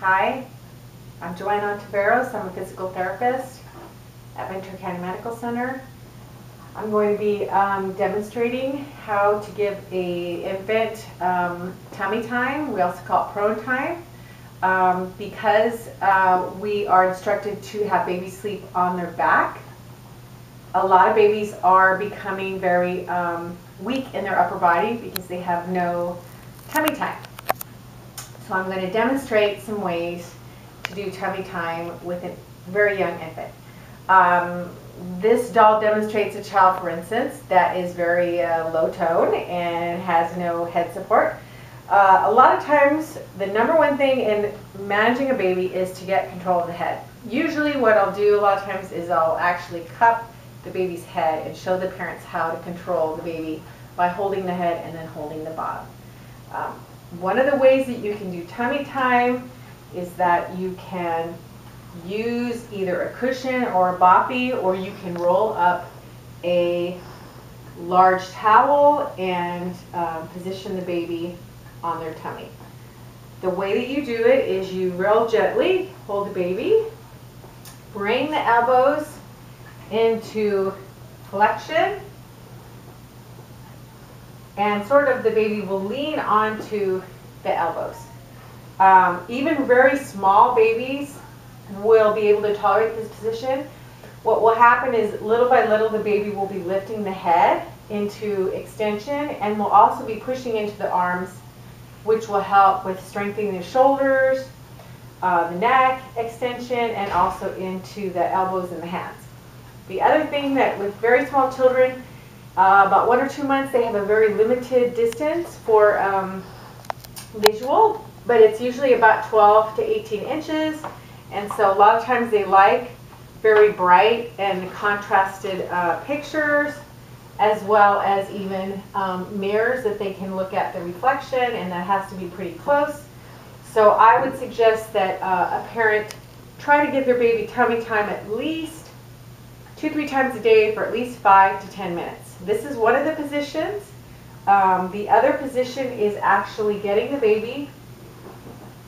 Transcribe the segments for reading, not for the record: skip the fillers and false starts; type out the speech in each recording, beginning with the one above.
Hi, I'm Joanna Taveros. I'm a physical therapist at Ventura County Medical Center. I'm going to be demonstrating how to give a infant tummy time. We also call it prone time because we are instructed to have babies sleep on their back. A lot of babies are becoming very weak in their upper body because they have no tummy time. So I'm going to demonstrate some ways to do tummy time with a very young infant. This doll demonstrates a child, for instance, that is very low tone and has no head support. A lot of times, the number one thing in managing a baby is to get control of the head. Usually what I'll do a lot of times is I'll actually cup the baby's head and show the parents how to control the baby by holding the head and then holding the bottom. One of the ways that you can do tummy time is that you can use either a cushion or a boppy, or you can roll up a large towel and position the baby on their tummy. The way that you do it is you real gently hold the baby, bring the elbows into flexion, and sort of the baby will lean onto the elbows. Even very small babies will be able to tolerate this position. What will happen is little by little the baby will be lifting the head into extension and will also be pushing into the arms, which will help with strengthening the shoulders, the neck extension, and also into the elbows and the hands. The other thing that with very small children, about 1 or 2 months, they have a very limited distance for visual, but it's usually about 12 to 18 inches. And so a lot of times they like very bright and contrasted pictures, as well as even mirrors that they can look at the reflection, and that has to be pretty close. So I would suggest that a parent try to give their baby tummy time at least 2-3 times a day for at least 5 to 10 minutes. This is one of the positions. The other position is actually getting the baby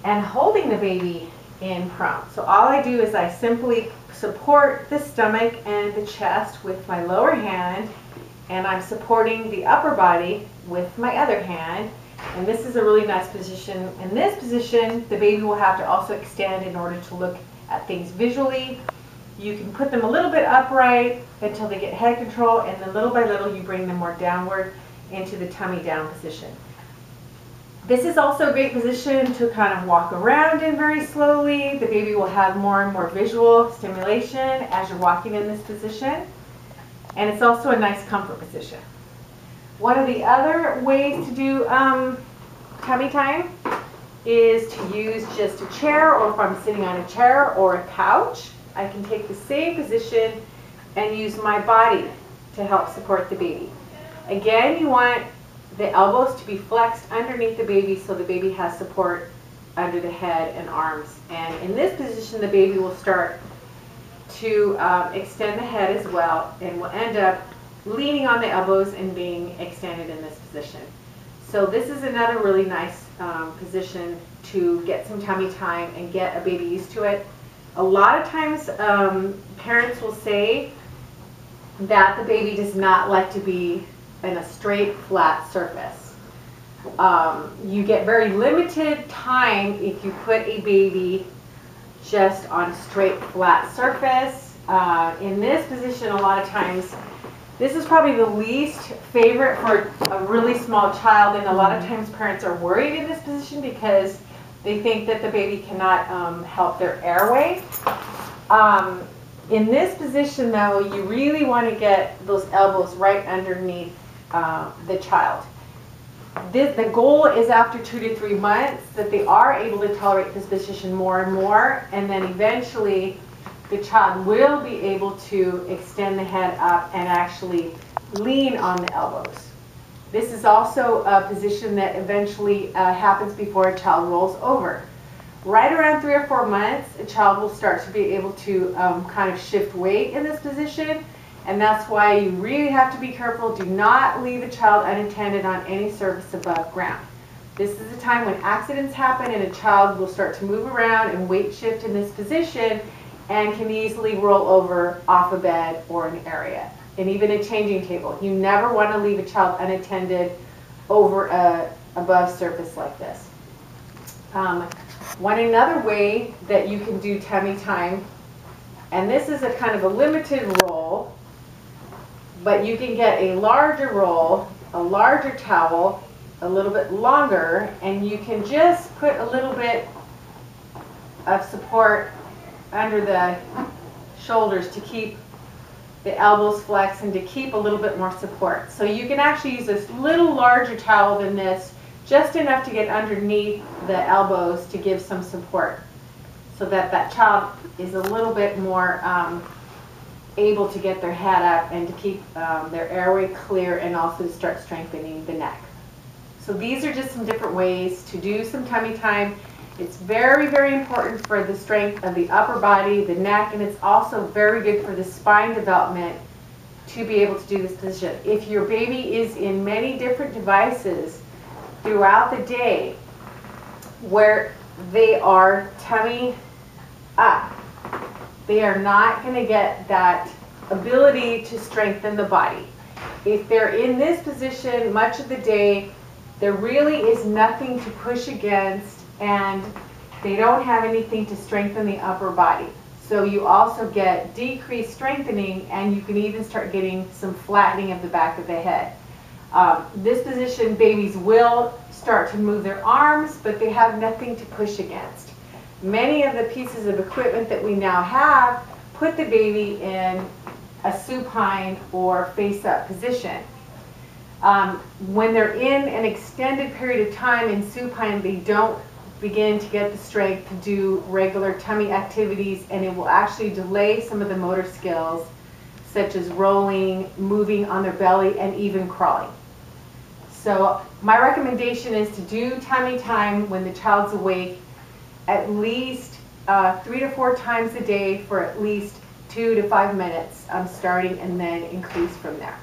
and holding the baby in prone. So all I do is I simply support the stomach and the chest with my lower hand, and I'm supporting the upper body with my other hand. And this is a really nice position. In this position, the baby will have to also extend in order to look at things visually. You can put them a little bit upright until they get head control, and then little by little you bring them more downward into the tummy down position. This is also a great position to kind of walk around in very slowly. The baby will have more and more visual stimulation as you're walking in this position. And it's also a nice comfort position. One of the other ways to do tummy time is to use just a chair, or if I'm sitting on a chair or a couch, I can take the same position and use my body to help support the baby. Again, you want the elbows to be flexed underneath the baby so the baby has support under the head and arms. And in this position, the baby will start to extend the head as well, and will end up leaning on the elbows and being extended in this position. So this is another really nice position to get some tummy time and get a baby used to it. A lot of times parents will say that the baby does not like to be in a straight, flat surface. You get very limited time if you put a baby just on a straight, flat surface. In this position, a lot of times, this is probably the least favorite for a really small child, and a lot of times parents are worried in this position because they think that the baby cannot help their airway. In this position, though, you really want to get those elbows right underneath the child. The goal is after 2 to 3 months that they are able to tolerate this position more and more, and then eventually the child will be able to extend the head up and actually lean on the elbows. This is also a position that eventually happens before a child rolls over. Right around 3 or 4 months, a child will start to be able to kind of shift weight in this position, and that's why you really have to be careful. Do not leave a child unattended on any surface above ground. This is a time when accidents happen and a child will start to move around and weight shift in this position and can easily roll over off a bed or an area, and even a changing table. You never want to leave a child unattended over a above surface like this. Another way that you can do tummy time, and this is a kind of a limited roll, but you can get a larger roll, a larger towel, a little bit longer, and you can just put a little bit of support under the shoulders to keep the elbows flexed and to keep a little bit more support. So you can actually use this little larger towel than this, just enough to get underneath the elbows to give some support, so that that child is a little bit more able to get their head up and to keep their airway clear, and also to start strengthening the neck. So these are just some different ways to do some tummy time. It's very, very important for the strength of the upper body, the neck, and it's also very good for the spine development to be able to do this position. If your baby is in many different devices throughout the day where they are tummy up, they are not going to get that ability to strengthen the body. If they're in this position much of the day, there really is nothing to push against, and they don't have anything to strengthen the upper body. So you also get decreased strengthening, and you can even start getting some flattening of the back of the head. This position, babies will start to move their arms, but they have nothing to push against. Many of the pieces of equipment that we now have put the baby in a supine or face-up position. When they're in an extended period of time in supine, they don't begin to get the strength to do regular tummy activities, and it will actually delay some of the motor skills, such as rolling, moving on their belly, and even crawling. So my recommendation is to do tummy time when the child's awake at least 3 to 4 times a day for at least 2 to 5 minutes starting, and then increase from there.